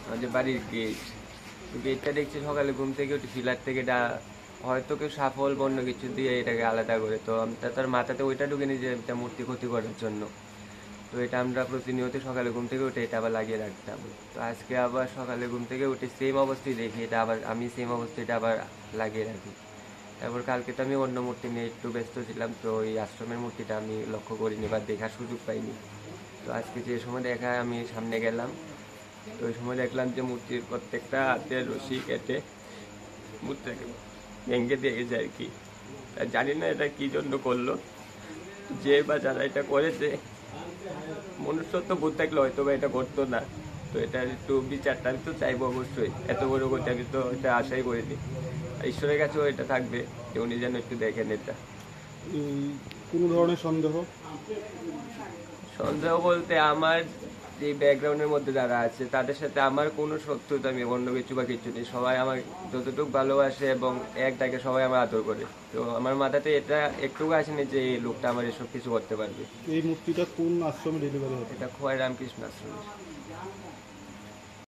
আমাদের বাড়ির গেট, গেটটা দেখছি সকালে ঘুম থেকে উঠে ফিলার থেকে এটা হয়তো কেউ সাফল বন্য কিছু দিয়ে এটাকে আলাদা করে, তো তার মাথাতে ওইটা ঢুকে নিয়ে যে এটা মূর্তি ক্ষতি করার জন্য। তো এটা আমরা প্রতিনিয়ত সকালে ঘুম থেকে উঠে এটা আবার লাগিয়ে রাখতাম। তো আজকে আবার সকালে ঘুম থেকে উঠে সেম অবস্থায় দেখি এটা আবার আমি সেম অবস্থায় এটা আবার লাগিয়ে রাখি। তারপর কালকে তো আমি অন্য মূর্তি নিয়ে একটু ব্যস্ত ছিলাম, তো ওই আশ্রমের মূর্তিটা আমি লক্ষ্য করিনি বা দেখার সুযোগ পাইনি। তো আজকে যে সময় দেখায় আমি সামনে গেলাম, তো ওই সময় দেখলাম যে মূর্তির প্রত্যেকটা হাতে রশি কেটে মূর্তিটাকে ভেঙে দিয়েছে আর কি। জানি না এটা কি জন্য করলো, যে বা যারা এটা করেছে মনুষ্যত্ব বোধ থাকলে হয়তো বা এটা করতো না। তো এটা একটু বিচারটা আমি তো চাইবো অবশ্যই, এত বড় করতে আমি তো এটা আশাই করিনি। ঈশ্বরের কাছেও এটা থাকবে যে উনি যেন একটু দেখেন এটা। কোনো ধরনের সন্দেহ বলতে আমার যে ব্যাকগ্রাউন্ডের মধ্যে যারা আছে তাদের সাথে আমার কোনো শত্রুতা আমি অন্য কিছু বা কিছু নেই। সবাই আমার যতটুকু ভালোবাসে এবং এক ডাকে সবাই আমার আদর করে। তো আমার মাথাতে এটা একটুকু আসেনি যে এই লোকটা আমার এসব কিছু করতে পারবে। এই মূর্তিটা কোন আশ্রমে ডেলিভারি হবে? এটা খোয়াই রামকৃষ্ণ আশ্রমে।